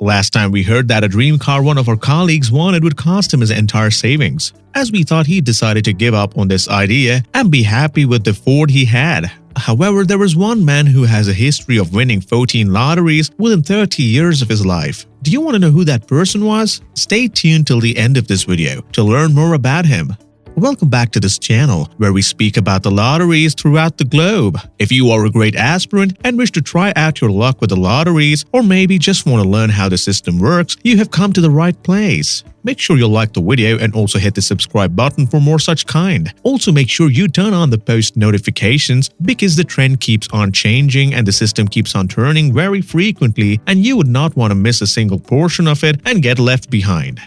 Last time we heard that a dream car one of our colleagues wanted would cost him his entire savings, as we thought he decided to give up on this idea and be happy with the Ford he had. However, there was one man who has a history of winning 14 lotteries within 30 years of his life. Do you want to know who that person was? Stay tuned till the end of this video to learn more about him. Welcome back to this channel, where we speak about the lotteries throughout the globe. If you are a great aspirant and wish to try out your luck with the lotteries, or maybe just want to learn how the system works, you have come to the right place. Make sure you like the video and also hit the subscribe button for more such kind. Also make sure you turn on the post notifications, because the trend keeps on changing and the system keeps on turning very frequently, and you would not want to miss a single portion of it and get left behind.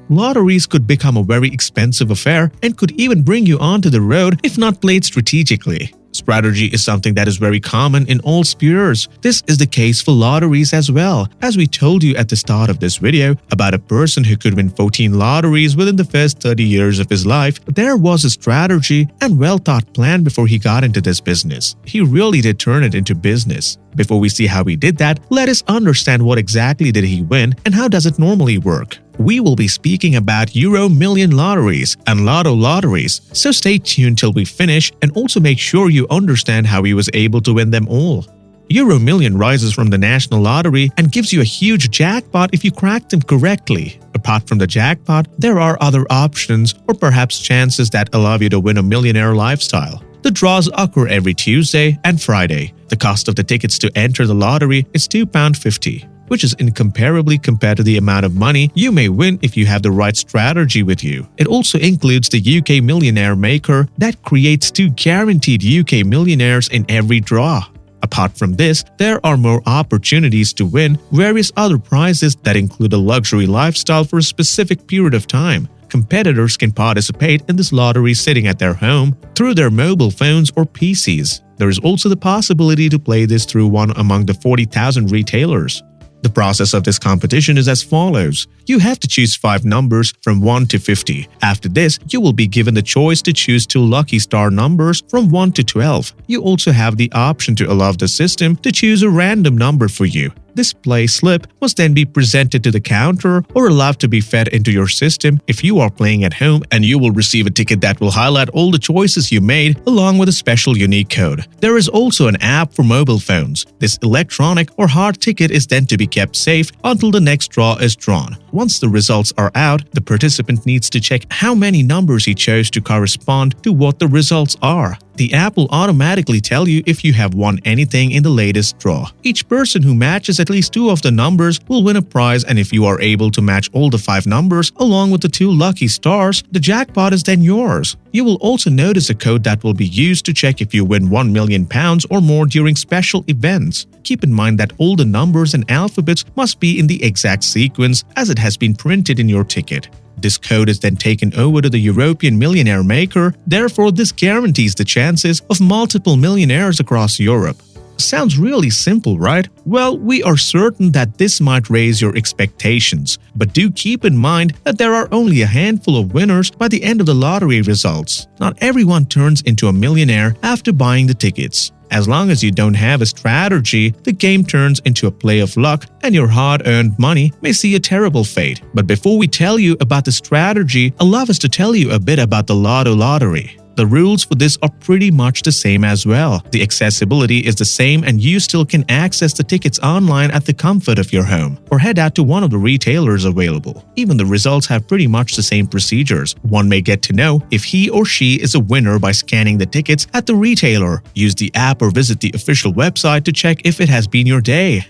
Lotteries could become a very expensive affair and could even bring you onto the road if not played strategically. Strategy is something that is very common in all spheres. This is the case for lotteries as well. As we told you at the start of this video about a person who could win 14 lotteries within the first 30 years of his life, there was a strategy and well-thought plan before he got into this business. He really did turn it into business. Before we see how he did that, let us understand what exactly did he win and how does it normally work. We will be speaking about Euromillion lotteries and Lotto lotteries, so stay tuned till we finish and also make sure you understand how he was able to win them all. Euromillion rises from the national lottery and gives you a huge jackpot if you crack them correctly. Apart from the jackpot, there are other options or perhaps chances that allow you to win a millionaire lifestyle. The draws occur every Tuesday and Friday. The cost of the tickets to enter the lottery is £2.50. which is incomparably compared to the amount of money you may win if you have the right strategy with you. It also includes the UK Millionaire Maker that creates 2 guaranteed UK millionaires in every draw. Apart from this, there are more opportunities to win various other prizes that include a luxury lifestyle for a specific period of time. Competitors can participate in this lottery sitting at their home, through their mobile phones or PCs. There is also the possibility to play this through one among the 40,000 retailers. The process of this competition is as follows. You have to choose 5 numbers from 1 to 50. After this, you will be given the choice to choose 2 lucky star numbers from 1 to 12. You also have the option to allow the system to choose a random number for you. This play slip must then be presented to the counter or allowed to be fed into your system if you are playing at home, and you will receive a ticket that will highlight all the choices you made along with a special unique code. There is also an app for mobile phones. This electronic or hard ticket is then to be kept safe until the next draw is drawn. Once the results are out, the participant needs to check how many numbers he chose to correspond to what the results are. The app will automatically tell you if you have won anything in the latest draw. Each person who matches at least 2 of the numbers will win a prize, and if you are able to match all the 5 numbers along with the 2 lucky stars, the jackpot is then yours. You will also notice a code that will be used to check if you win £1 million or more during special events. Keep in mind that all the numbers and alphabets must be in the exact sequence as it has been printed in your ticket. This code is then taken over to the European Millionaire Maker, therefore this guarantees the chances of multiple millionaires across Europe. Sounds really simple, right? Well, we are certain that this might raise your expectations, but do keep in mind that there are only a handful of winners by the end of the lottery results. Not everyone turns into a millionaire after buying the tickets. As long as you don't have a strategy, the game turns into a play of luck and your hard-earned money may see a terrible fate. But before we tell you about the strategy, allow us to tell you a bit about the Lotto lottery. The rules for this are pretty much the same as well. The accessibility is the same, and you still can access the tickets online at the comfort of your home or head out to one of the retailers available. Even the results have pretty much the same procedures. One may get to know if he or she is a winner by scanning the tickets at the retailer. Use the app or visit the official website to check if it has been your day.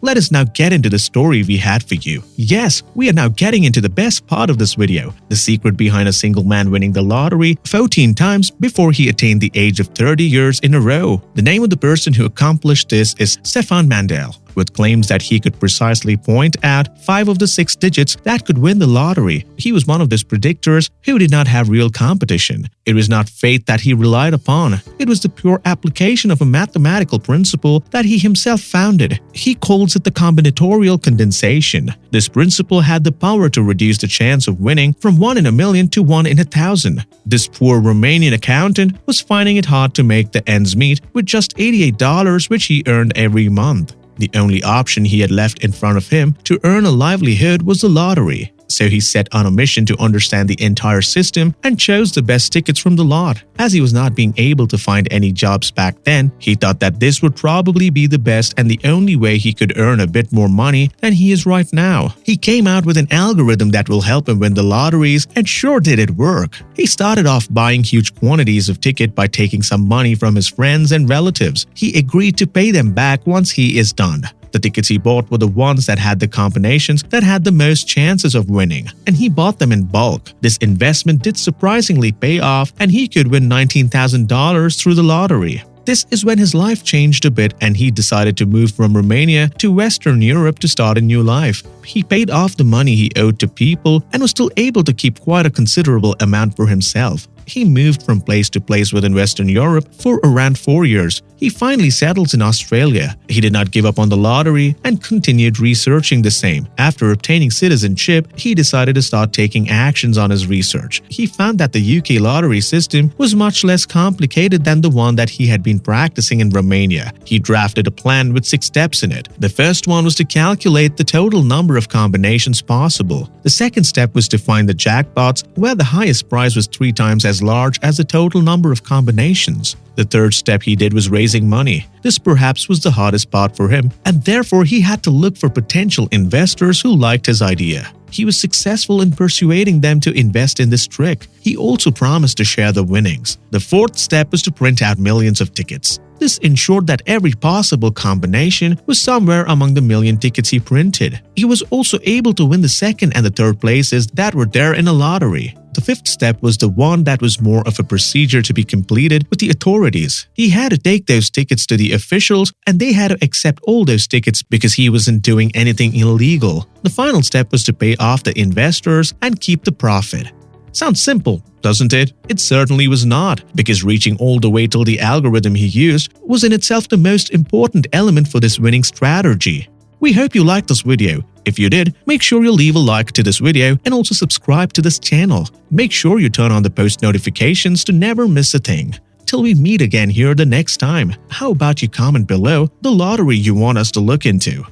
Let us now get into the story we had for you. Yes, we are now getting into the best part of this video, the secret behind a single man winning the lottery 14 times before he attained the age of 30 years in a row. The name of the person who accomplished this is Stefan Mandel, with claims that he could precisely point out 5 of the 6 digits that could win the lottery. He was one of those predictors who did not have real competition. It was not fate that he relied upon. It was the pure application of a mathematical principle that he himself founded. He calls it the combinatorial condensation. This principle had the power to reduce the chance of winning from 1 in a million to 1 in 1,000. This poor Romanian accountant was finding it hard to make the ends meet with just $88 which he earned every month. The only option he had left in front of him to earn a livelihood was the lottery. So he set on a mission to understand the entire system and chose the best tickets from the lot. As he was not being able to find any jobs back then, he thought that this would probably be the best and the only way he could earn a bit more money than he is right now. He came out with an algorithm that will help him win the lotteries, and sure did it work. He started off buying huge quantities of tickets by taking some money from his friends and relatives. He agreed to pay them back once he is done. The tickets he bought were the ones that had the combinations that had the most chances of winning, and he bought them in bulk. This investment did surprisingly pay off, and he could win $19,000 through the lottery. This is when his life changed a bit and he decided to move from Romania to Western Europe to start a new life. He paid off the money he owed to people and was still able to keep quite a considerable amount for himself. He moved from place to place within Western Europe for around 4 years. He finally settled in Australia. He did not give up on the lottery and continued researching the same. After obtaining citizenship, he decided to start taking actions on his research. He found that the UK lottery system was much less complicated than the one that he had been practicing in Romania. He drafted a plan with 6 steps in it. The first one was to calculate the total number of combinations possible. The second step was to find the jackpots where the highest prize was 3 times as large as the total number of combinations. The third step he did was raising money. This perhaps was the hardest part for him, and therefore he had to look for potential investors who liked his idea. He was successful in persuading them to invest in this trick. He also promised to share the winnings. The fourth step was to print out millions of tickets. This ensured that every possible combination was somewhere among the million tickets he printed. He was also able to win the second and the third places that were there in a lottery. The fifth step was the one that was more of a procedure to be completed with the authorities. He had to take those tickets to the officials and they had to accept all those tickets because he wasn't doing anything illegal. The final step was to pay off the investors and keep the profit. Sounds simple, doesn't it? It certainly was not, because reaching all the way till the algorithm he used was in itself the most important element for this winning strategy. We hope you liked this video. If you did, make sure you leave a like to this video and also subscribe to this channel. Make sure you turn on the post notifications to never miss a thing. Till we meet again here the next time, how about you comment below the lottery you want us to look into?